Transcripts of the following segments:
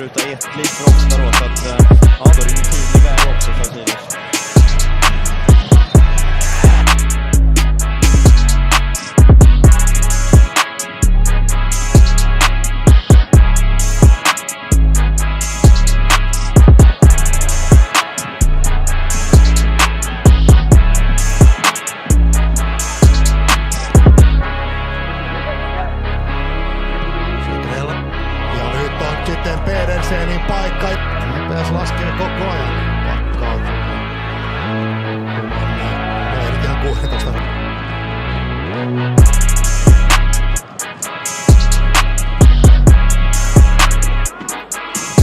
skjuta ett lite för ofta då, så att ja, då är det en tydlig väg också för Sirius. Sitten Pedersenin paikka. PS laskee koko ajan. Pakkautuu. No ei nyt ihan 16.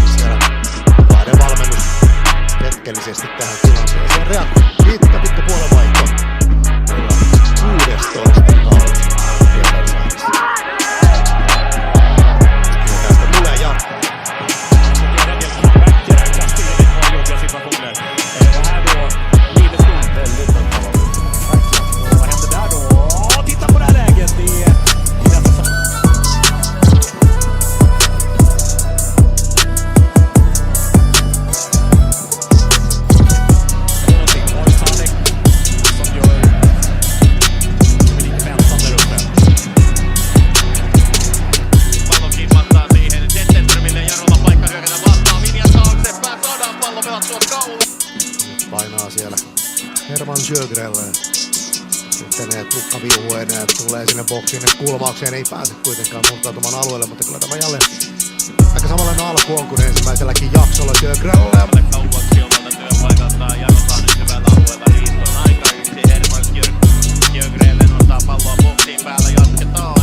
Siellä taidevalmennus hetkellisesti tähän tilanteeseen reagoi. Pitkä puolen vaihto. 16 kausi. Painaa siellä Herman Sjögren. Sitten ne tukkaviuhuineen tulee sinne boksiin, kulmaukseen ei pääse kuitenkaan murtautumaan alueelle, mutta kyllä tämä jälleen aika samanlainen alku on kuin ensimmäiselläkin jaksolla Sjögrenille. Kauaksi omalta työpaikaltaan Jarotaan nyt hyvällä alueella riistoon aika yksi Herman Sjögrenille nostaa palloa boksiin päällä, jatketaan.